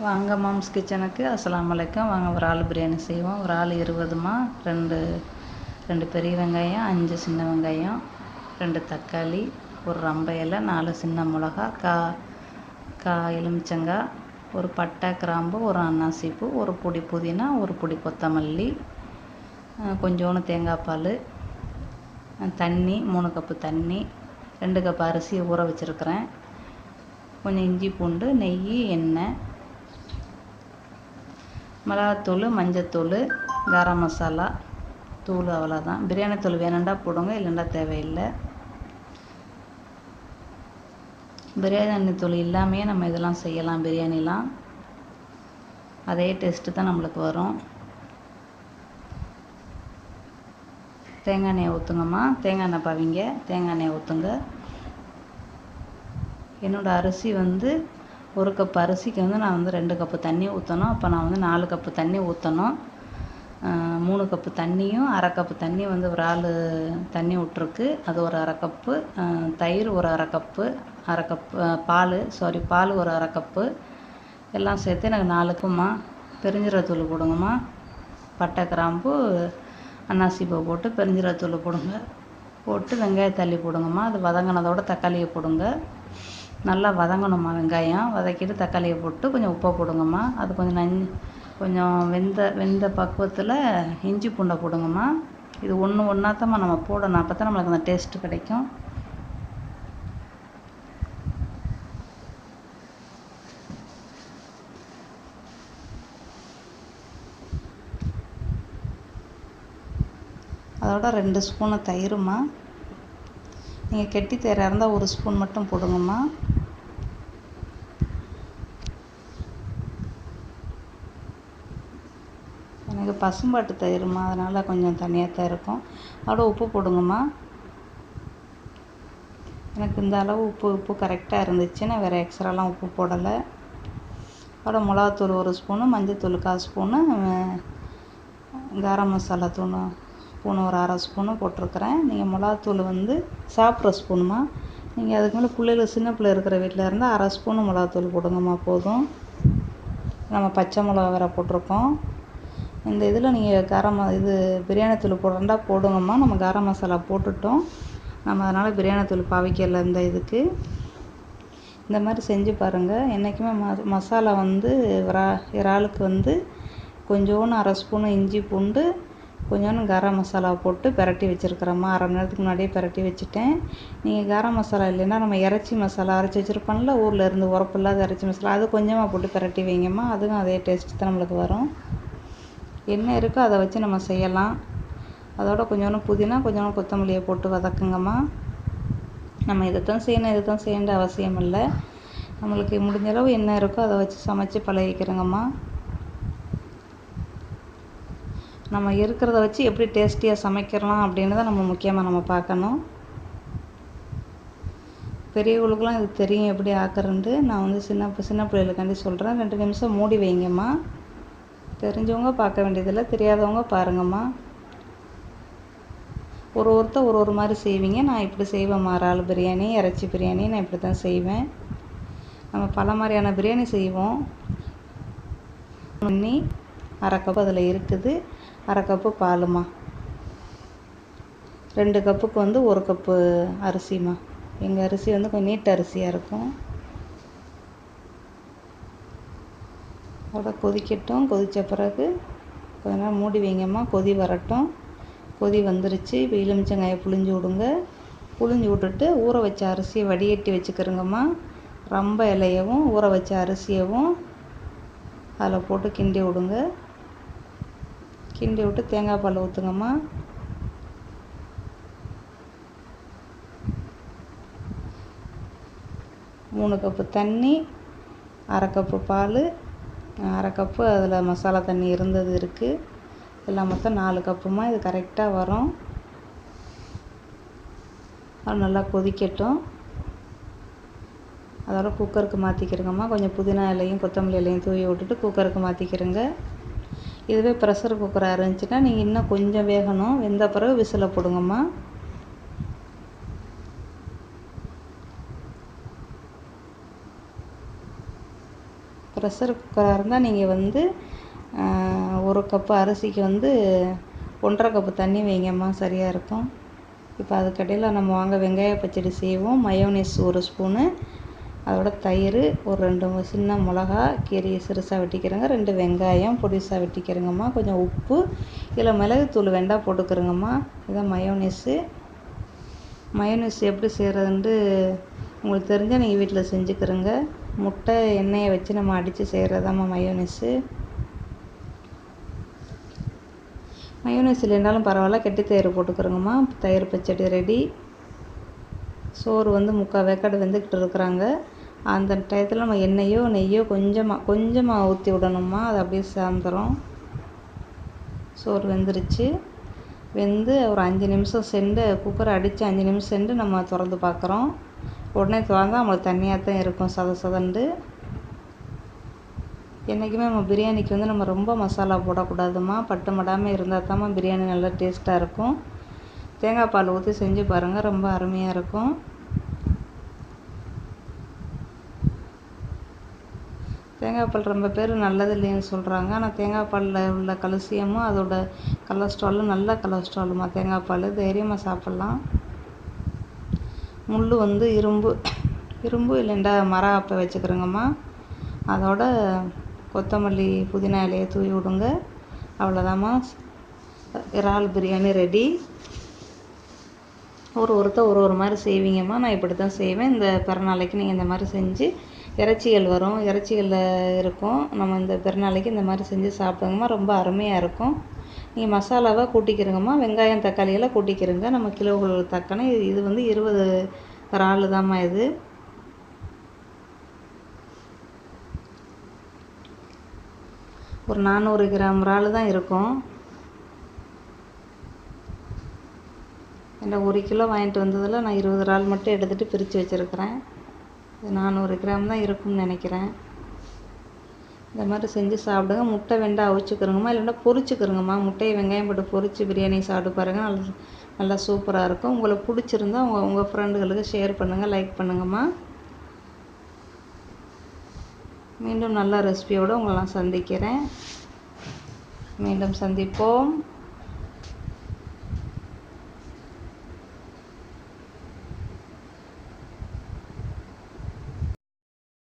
வாங்க மாம்ஸ் கிச்சனுக்கு அஸ்ஸலாமு அலைக்கும். வாங்க ஒரு ஆள் பிரியாணி செய்வோம். ஒரு ஆள் 20மா, ரெண்டு பெரிய வெங்காயம், 5 சின்ன வெங்காயம், 2 தக்காளி, ஒரு ரம்பை இலை, 4 சின்ன மிளகா, கா எலுமிச்சங்காய், ஒரு பட்டை கிராம்பு, ஒரு அன்னாசி பூ, ஒரு பொடி புதினா, ஒரு பொடி கொத்தமல்லி, கொஞ்சோண்டு தேங்காய் பால், தண்ணி 3 கப்பு தண்ணி, 2 கப் அரிசியை ஊற வச்சுருக்கிறேன், கொஞ்சம் இஞ்சி பூண்டு, நெய், எண்ணெய், மிளகாத்தூள், மஞ்சத்தூள், கரம் மசாலா தூள், அவ்வளோதான். பிரியாணி தூள் வேணுண்டா போடுங்க, இல்லைண்டா தேவையில்லை. பிரியாணி தூள் இல்லாமையே நம்ம இதெல்லாம் செய்யலாம். பிரியாணிலாம் அதே டேஸ்ட்டு தான் நம்மளுக்கு வரும். தேங்காய் எண்ணெய் ஊற்றுங்கம்மா. தேங்காய் எண்ணெய் பாவிங்க, தேங்காய் எண்ணெய் ஊற்றுங்க. என்னோடய அரிசி வந்து 1 கப் அரிசிக்கு வந்து நான் வந்து 2 கப்பு தண்ணி ஊற்றணும். அப்போ நான் வந்து 4 கப்பு தண்ணி ஊற்றணும். 3 கப்பு தண்ணியும், அரை கப்பு தண்ணி வந்து ஒரு ஆள் தண்ணி விட்ருக்கு, அது ஒரு அரை கப்பு. தயிர் ஒரு அரை கப்பு, பால் ஒரு அரை கப்பு, எல்லாம் சேர்த்து எனக்கு 4 கப்புமா. பெருஞ்சீரகத்தூள் போடுங்கம்மா. பட்டை கிராம்பு அன்னாசி பூ போட்டு பெருஞ்சீரகத்தூள் போடுங்க. போட்டு வெங்காயம் தள்ளி போடுங்கம்மா. அது வதங்கினதோட தக்காளியை போடுங்க. நல்லா வதங்கணும்மா. வெங்காயம் வதக்கிட்டு தக்காளியை போட்டு கொஞ்சம் உப்பை போடுங்கம்மா. அது கொஞ்சம் வெந்த பக்குவத்தில் இஞ்சி பூண்டை போடுங்கம்மா. இது ஒன்றாத்தம்மா நம்ம போடணும், அப்போ தான் நம்மளுக்கு அந்த டேஸ்ட்டு கிடைக்கும். அதோட 2 ஸ்பூனு தயிருமா. நீங்கள் கெட்டி தயிராக இருந்தால் 1 ஸ்பூன் மட்டும் போடுங்கம்மா. எனக்கு பசும்பாட்டு தயிருமா, அதனால் கொஞ்சம் தனியாக தான் இருக்கும். அதோட உப்பு போடுங்கம்மா. எனக்கு இந்த அளவு உப்பு கரெக்டாக இருந்துச்சு. நான் வேறு எக்ஸ்ட்ராலாம் உப்பு போடலை. அதோட மிளகாத்தூள் 1 ஸ்பூனு, மஞ்சத்தூள் 1/4 ஸ்பூனு, கரம் மசாலா ஸ்பூனு ஒரு அரை ஸ்பூனு போட்டிருக்கிறேன். நீங்கள் மிளகாத்தூள் வந்து சாப்பிட்ற ஸ்பூனுமா. நீங்கள் அதுக்கு மேலே சின்ன பிள்ளை இருக்கிற வீட்டில் இருந்தால் அரை ஸ்பூனு மிளகாத்தூள் போடுங்கம்மா, போதும். நம்ம பச்சை மிளகா வேறு போட்டிருக்கோம். இந்த இதில் நீங்கள் பிரியாணி தூள் போடுறா போடுங்கம்மா. நம்ம கரம் மசாலா போட்டுட்டோம், நம்ம அதனால் பிரியாணி தூள் பாவிக்கல. இந்த இதுக்கு இந்த மாதிரி செஞ்சு பாருங்கள். என்றைக்குமே மசாலா வந்து இறாலுக்கு வந்து கொஞ்சோண்டு அரை ஸ்பூனு இஞ்சி பூண்டு, கொஞ்சோண்டு கரம் மசாலா போட்டு பிரட்டி வச்சுருக்கிறோம்மா. அரை மணி நேரத்துக்கு முன்னாடியே பிரட்டி வச்சுட்டேன். நீங்கள் கரம் மசாலா இல்லைன்னா நம்ம இறைச்சி மசாலா அரைச்சி வச்சுருப்போம்ல, ஊரில் இருந்து உரப்பு இல்லாத இறைச்சி மசாலா, அது கொஞ்சமாக போட்டு பிரட்டி வைங்கம்மா. அதுவும் அதே டேஸ்ட்டு தான் நம்மளுக்கு வரும். என்ன இருக்கோ அதை வச்சு நம்ம செய்யலாம். அதோட கொஞ்சோண்டு புதினா, கொஞ்சோண்டு கொத்தமல்லியை போட்டு வதக்குங்கம்மா. நம்ம இதைத்தான் செய்யணுன்ற அவசியம் இல்லை. நம்மளுக்கு முடிஞ்சளவு என்ன இருக்கோ அதை வச்சு சமைச்சு பழகிக்கிறோங்கம்மா. நம்ம இருக்கிறத வச்சு எப்படி டேஸ்டியாக சமைக்கிறோம் அப்படின்னு தான் நம்ம முக்கியமாக பார்க்கணும். பெரியவங்களுக்குலாம் இது தெரியும் எப்படி ஆக்குறேன்ட்டு. நான் வந்து சின்ன பிள்ளைகளுக்காண்டி சொல்கிறேன். 2 நிமிஷம் மூடி வைங்கம்மா. தெரிஞ்சவங்க பார்க்க வேண்டியதில்லை, தெரியாதவங்க பாருங்கம்மா. ஒருத்தர் ஒரு மாதிரி செய்வீங்க. நான் இப்படி செய்வேன். இறால் பிரியாணி, இறைச்சி பிரியாணி நான் இப்படி தான் செய்வேன். நம்ம பல மாதிரியான பிரியாணி செய்வோம். அரை கப்பு அதில் இருக்குது, அரை கப்பு பாலுமா. 2 கப்புக்கு வந்து 1 கப்பு அரிசிமா. எங்கள் அரிசி வந்து கொஞ்சம் நீட்ட அரிசியாக இருக்கும். அதோட கொதிக்கட்டும். கொதித்த பிறகு கொஞ்ச நேரம் மூடி வைங்கம்மா. கொதி வரட்டும். கொதி வந்துருச்சு. இப்போ எலுமிச்சங்காயை புழிஞ்சு விடுங்க. புழிஞ்சு விட்டுட்டு ஊற வச்ச அரிசியை வடிகட்டி வச்சுக்கிறோங்கம்மா. ரொம்ப இலையவும் ஊற வச்ச அரிசியவும் அதில் போட்டு கிண்டி விடுங்க. கிண்டி விட்டு தேங்காய் பால் ஊற்றுங்கம்மா. மூணு கப்பு தண்ணி, அரை கப்பு பால், அரை கப்பு அதில் மசாலா தண்ணி இருக்குது. எல்லாம் மொத்தம் 4 கப்புமா. இது கரெக்டாக வரும். அது நல்லா கொதிக்கட்டும். அதோட குக்கருக்கு மாற்றிக்கிறோங்கம்மா. கொஞ்சம் புதினா இலையும் கொத்தமல்லி இலையும் தூவி விட்டுட்டு குக்கருக்கு மாற்றிக்கிறோங்க. இதுவே ப்ரெஷர் குக்கராக இருந்துச்சுன்னா நீங்கள் இன்னும் கொஞ்சம் வேகணும். வெந்த பிறகு விசிலை போடுங்கம்மா. ப்ரெஷர் குக்கராக இருந்தால் நீங்கள் வந்து 1 கப்பு அரிசிக்கு வந்து 1½ கப்பு தண்ணி வைங்கம்மா, சரியாக இருக்கும். இப்போ அதுக்கடையில் நம்ம வாங்க வெங்காய பச்சடி செய்வோம். மயோனீஸ் 1 ஸ்பூனு, அதோட தயிர், ஒரு 2 சின்ன மிளகா கீரையை சிறுசாக வெட்டிக்கிறேங்க, 2 வெங்காயம் பொடிசாக வெட்டிக்கிறேங்கம்மா, கொஞ்சம் உப்பு, இதில் மிளகுத்தூள் வேண்டாம் போட்டுக்கிறேங்கம்மா. இதான் மயோனீஸு. மயோனீஸ் எப்படி செய்கிறதுன்ட்டு உங்களுக்கு தெரிஞ்சால் நீங்கள் வீட்டில் செஞ்சுக்கிறங்க. முட்டை எண்ணெயை வச்சு நம்ம அடித்து செய்கிறதாம்மா மயோனீஸு. மயோனீஸ் இல்லைனாலும் பரவாயில்ல, கெட்டி தயிர் போட்டுக்கிறோங்கம்மா. தயிர் பச்சடி ரெடி. சோறு வந்து 3/4 வேக்காடு வெந்துக்கிட்டு இருக்கிறாங்க. அந்த டயத்தில் நம்ம எண்ணெயோ நெய்யோ கொஞ்சமாக ஊற்றி விடணும்மா, அது அப்படியே சாந்துடும். சோறு வெந்துருச்சு. வெந்து ஒரு 5 நிமிஷம் சென்று குக்கரை அடித்து 5 நிமிஷம் சென்று நம்ம திறந்து பார்க்குறோம். உடனே திறந்தால் நம்மளுக்கு தண்ணியாக தான் இருக்கும், சதண்டு. என்றைக்குமே நம்ம பிரியாணிக்கு வந்து நம்ம ரொம்ப மசாலா போடக்கூடாதும்மா, பட்டு மடாமல் இருந்தால் தான்மா பிரியாணி நல்லா டேஸ்ட்டாக இருக்கும். தேங்காய் பால் ஊற்றி செஞ்சு பாருங்கள், ரொம்ப அருமையாக இருக்கும். தேங்காய் பால் ரொம்ப பேர் நல்லது இல்லைன்னு சொல்கிறாங்க. ஆனால் தேங்காய் பாலில் உள்ள கல்சியமும் அதோட கொலஸ்ட்ராலும் நல்ல கொலஸ்ட்ராலுமா தேங்காய் பால், தைரியமாக சாப்பிட்லாம். முள் வந்து இரும்பு இல்லைண்டா மர ஆப்பை வச்சுக்கிறோங்கம்மா. அதோட கொத்தமல்லி புதினா இலையை தூவி விடுங்க. அவ்வளோதாம்மா, இறால் பிரியாணி ரெடி. ஒருத்தர் ஒரு மாதிரி செய்வீங்கம்மா, நான் இப்படி தான் செய்வேன். இந்த பிறநாளைக்கு நீங்கள் இந்த மாதிரி செஞ்சு, இறைச்சிகள் வரும், இறைச்சிகளில் இருக்கும், நம்ம இந்த பிறநாளைக்கு இந்த மாதிரி செஞ்சு சாப்பிடுங்கம்மா, ரொம்ப அருமையாக இருக்கும். நீங்கள் மசாலாவை கூட்டிக்கிறங்கம்மா, வெங்காயம் தக்காளியெல்லாம் கூட்டிக்கிறங்க. நம்ம கிலோவுக்கு தக்கன இது வந்து 20 இறால் தாம்மா இது. ஒரு 400 கிராம் இறால் தான் இருக்கும். இந்த 1 கிலோ வாங்கிட்டு வந்ததில் நான் 20 இறால் மட்டும் எடுத்துகிட்டு பிரித்து வச்சுருக்கிறேன். இது 400 கிராம் தான் இருக்கும்னு நினைக்கிறேன். இந்த மாதிரி செஞ்சு சாப்பிடுங்க. முட்டை வெண்டாக அவிச்சுக்கிறோங்கம்மா, இல்லைன்னா பொரிச்சுக்கிறோங்கம்மா. முட்டையை வெங்காயம் போட்டு பொரித்து பிரியாணி சாப்பிட்டு பாருங்கள், நல்லா சூப்பராக இருக்கும். உங்களுக்கு பிடிச்சிருந்தா உங்கள் ஃப்ரெண்டுகளுக்கு ஷேர் பண்ணுங்கள், லைக் பண்ணுங்கம்மா. மீண்டும் நல்ல ரெசிபியோடு உங்களை நான் சந்திக்கிறேன். மீண்டும் சந்திப்போம்.